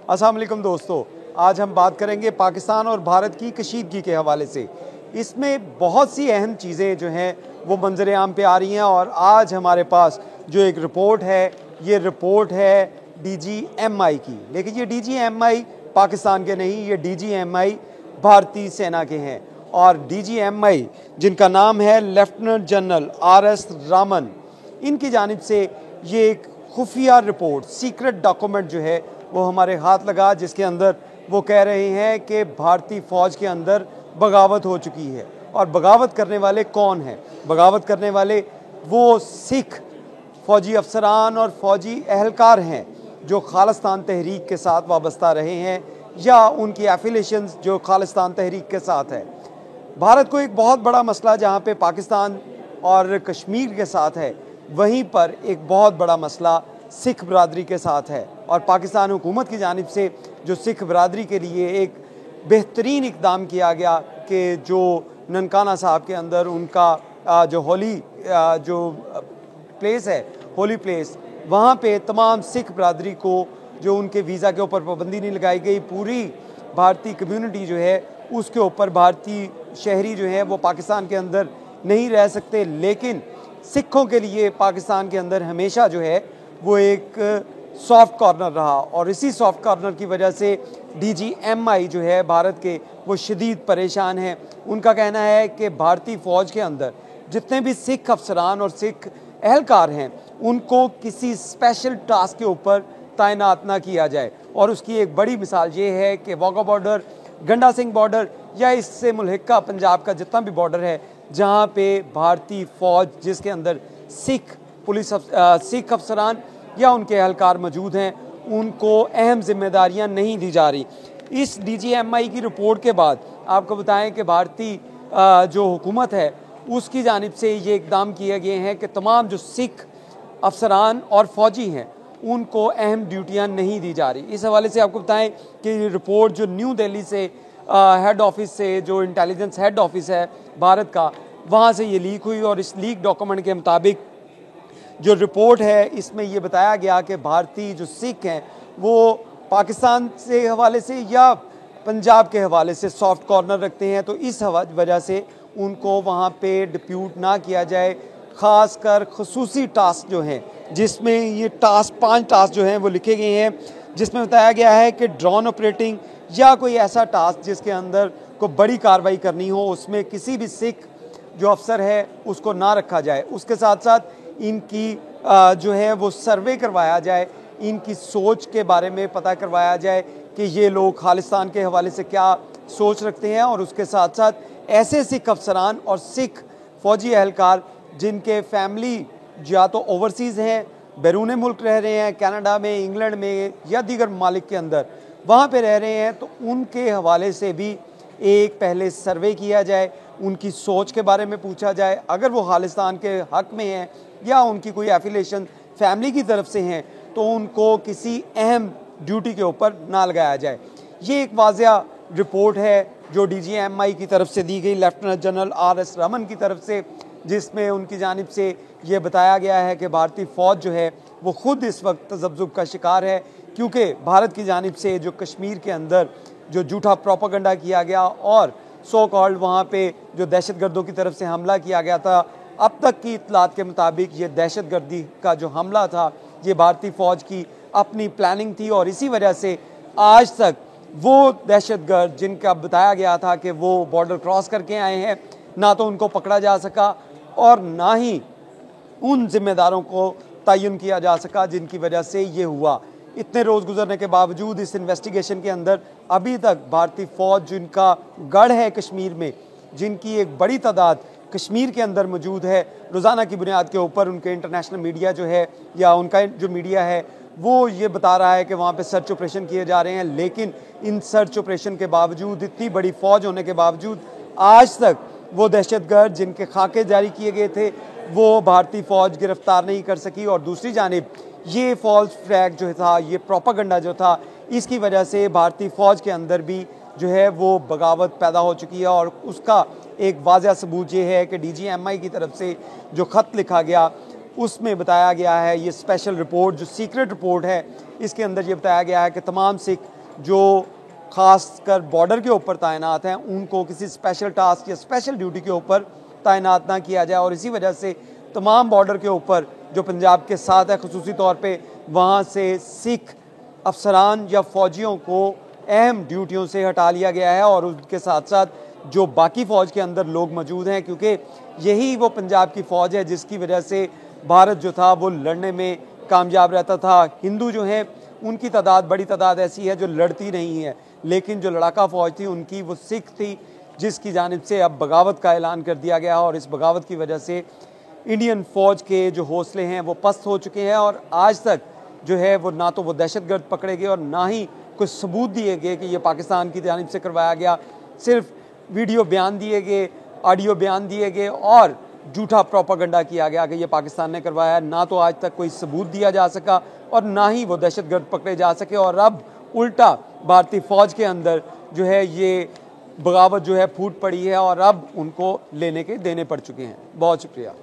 अस्सलाम वालेकुम दोस्तों, आज हम बात करेंगे पाकिस्तान और भारत की कशीदगी के हवाले से। इसमें बहुत सी अहम चीज़ें जो हैं वो मंजर आम पे आ रही हैं और आज हमारे पास जो एक रिपोर्ट है, ये रिपोर्ट है DGMI की। लेकिन ये DGMI पाकिस्तान के नहीं, ये DGMI भारतीय सेना के हैं। और DGMI जिनका नाम है लेफ्टिनेंट जनरल RS रामन, इनकी जानिब से ये एक खुफिया रिपोर्ट, सीक्रेट डॉक्यूमेंट जो है वो हमारे हाथ लगा, जिसके अंदर वो कह रहे हैं कि भारतीय फ़ौज के अंदर बगावत हो चुकी है। और बगावत करने वाले कौन हैं? बगावत करने वाले वो सिख फ़ौजी अफसरान और फ़ौजी अहलकार हैं जो खालिस्तान तहरीक के साथ वाबस्ता रहे हैं या उनकी एफिलेशंस जो खालिस्तान तहरीक के साथ है। भारत को एक बहुत बड़ा मसला जहाँ पे पाकिस्तान और कश्मीर के साथ है, वहीं पर एक बहुत बड़ा मसला सिख बरादरी के साथ है। और पाकिस्तान हुकूमत की जानिब से जो सिख बरादरी के लिए एक बेहतरीन इक़दाम किया गया कि जो ननकाना साहब के अंदर उनका जो होली जो प्लेस है, होली प्लेस, वहाँ पे तमाम सिख बरादरी को जो उनके वीज़ा के ऊपर पाबंदी नहीं लगाई गई, पूरी भारतीय कम्यूनिटी जो है उसके ऊपर भारतीय शहरी जो है वो पाकिस्तान के अंदर नहीं रह सकते। लेकिन सिखों के लिए पाकिस्तान के अंदर हमेशा जो है वो एक सॉफ्ट कॉर्नर रहा और इसी सॉफ्ट कॉर्नर की वजह से DGMI जो है भारत के वो शदीद परेशान हैं। उनका कहना है कि भारतीय फ़ौज के अंदर जितने भी सिख अफसरान और सिख अहलकार हैं उनको किसी स्पेशल टास्क के ऊपर तैनात ना किया जाए। और उसकी एक बड़ी मिसाल ये है कि वाघा बॉर्डर, गंडा सिंह बॉर्डर या इससे मुल्हिका पंजाब का जितना भी बॉर्डर है जहाँ पे भारतीय फ़ौज जिसके अंदर सिख पुलिस सिख अफसरान या उनके अहलकार मौजूद हैं, उनको अहम जिम्मेदारियां नहीं दी जा रही। इस DGMI की रिपोर्ट के बाद आपको बताएं कि भारतीय जो हुकूमत है उसकी जानिब से ये इक़दाम किए गए हैं कि तमाम जो सिख अफसरान और फ़ौजी हैं उनको अहम ड्यूटियां नहीं दी जा रही। इस हवाले से आपको बताएं कि रिपोर्ट जो न्यू दिल्ली से हेड ऑफिस से, जो इंटेलिजेंस हेड ऑफिस है भारत का, वहाँ से ये लीक हुई और इस लीक डॉक्यूमेंट के मुताबिक जो रिपोर्ट है इसमें ये बताया गया कि भारतीय जो सिख हैं वो पाकिस्तान से हवाले से या पंजाब के हवाले से सॉफ्ट कॉर्नर रखते हैं, तो इस वजह से उनको वहाँ पे डिप्यूट ना किया जाए। ख़ास कर खसूसी टास्क जो हैं, जिसमें ये टास्क 5 टास्क जो हैं वो लिखे गए हैं, जिसमें बताया गया है कि ड्रोन ऑपरेटिंग या कोई ऐसा टास्क जिसके अंदर को बड़ी कार्रवाई करनी हो, उसमें किसी भी सिख जो अफसर है उसको ना रखा जाए। उसके साथ साथ इनकी जो है वो सर्वे करवाया जाए, इनकी सोच के बारे में पता करवाया जाए कि ये लोग खालिस्तान के हवाले से क्या सोच रखते हैं। और उसके साथ साथ ऐसे सिख अफसरान और सिख फ़ौजी अहलकार जिनके फैमिली या तो ओवरसीज़ हैं, बैरून मुल्क रह रहे हैं, कनाडा में, इंग्लैंड में या दीगर ममालिक के अंदर वहाँ पे रह रहे हैं, तो उनके हवाले से भी एक पहले सर्वे किया जाए, उनकी सोच के बारे में पूछा जाए। अगर वो खालिस्तान के हक़ में हैं या उनकी कोई एफिलेशन फैमिली की तरफ से हैं तो उनको किसी अहम ड्यूटी के ऊपर ना लगाया जाए। ये एक वाज़िया रिपोर्ट है जो DGMI की तरफ से दी गई लेफ्टिनेंट जनरल RS रामन की तरफ से, जिसमें उनकी जानिब से ये बताया गया है कि भारतीय फ़ौज जो है वो ख़ुद इस वक्त तज़ब्ज़ुब का शिकार है, क्योंकि भारत की जानिब से जो कश्मीर के अंदर जो झूठा प्रोपेगेंडा किया गया और सो कॉल्ड वहाँ पे जो दहशतगर्दों की तरफ से हमला किया गया था, अब तक की इत्तलात के मुताबिक ये दहशतगर्दी का जो हमला था ये भारतीय फ़ौज की अपनी प्लानिंग थी। और इसी वजह से आज तक वो दहशतगर्द जिनका बताया गया था कि वो बॉर्डर क्रॉस करके आए हैं, ना तो उनको पकड़ा जा सका और ना ही उन जिम्मेदारों को तयन किया जा सका जिनकी वजह से ये हुआ। इतने रोज़ गुजरने के बावजूद इस इन्वेस्टिगेशन के अंदर अभी तक भारतीय फ़ौज जिनका गढ़ है कश्मीर में, जिनकी एक बड़ी तादाद कश्मीर के अंदर मौजूद है, रोज़ाना की बुनियाद के ऊपर उनके इंटरनेशनल मीडिया जो है या उनका जो मीडिया है वो ये बता रहा है कि वहाँ पे सर्च ऑपरेशन किए जा रहे हैं। लेकिन इन सर्च ऑपरेशन के बावजूद, इतनी बड़ी फ़ौज होने के बावजूद, आज तक वो दहशतगर्द जिनके खाके जारी किए गए थे वो भारतीय फ़ौज गिरफ्तार नहीं कर सकी। और दूसरी जानिब ये फॉल्स फ्लैग जो था, ये प्रोपेगेंडा जो था, इसकी वजह से भारतीय फ़ौज के अंदर भी जो है वो बगावत पैदा हो चुकी है। और उसका एक वाज़ह सबूत ये है कि DGMI की तरफ से जो ख़त लिखा गया उसमें बताया गया है, ये स्पेशल रिपोर्ट जो सीक्रेट रिपोर्ट है, इसके अंदर ये बताया गया है कि तमाम सिख जो ख़ास कर बॉर्डर के ऊपर तैनात हैं उनको किसी स्पेशल टास्क या स्पेशल ड्यूटी के ऊपर तैनात ना किया जाए, और इसी वजह से तमाम बॉर्डर के ऊपर जो पंजाब के साथ है ख़ुसूसी तौर पे वहाँ से सिख अफसरान या फ़ौजियों को अहम ड्यूटियों से हटा लिया गया है, और उसके साथ साथ जो बाकी फ़ौज के अंदर लोग मौजूद हैं, क्योंकि यही वो पंजाब की फ़ौज है जिसकी वजह से भारत जो था वो लड़ने में कामयाब रहता था। हिंदू जो हैं उनकी तादाद, बड़ी तादाद ऐसी है जो लड़ती नहीं है, लेकिन जो लड़ाका फ़ौज थी उनकी वो सिख थी, जिसकी जानिब से अब बगावत का ऐलान कर दिया गया, और इस बगावत की वजह से इंडियन फ़ौज के जो हौसले हैं वो पस्त हो चुके हैं, और आज तक जो है वो ना तो वो दहशतगर्द पकड़े गए और ना ही कुछ सबूत दिए गए कि ये पाकिस्तान की जानिब से करवाया गया। सिर्फ वीडियो बयान दिए गए, ऑडियो बयान दिए गए और झूठा प्रोपागंडा किया गया कि ये पाकिस्तान ने करवाया। ना तो आज तक कोई सबूत दिया जा सका और ना ही वो दहशतगर्द पकड़े जा सके, और अब उल्टा भारतीय फ़ौज के अंदर जो है ये बगावत जो है फूट पड़ी है और अब उनको लेने के देने पड़ चुके हैं। बहुत शुक्रिया।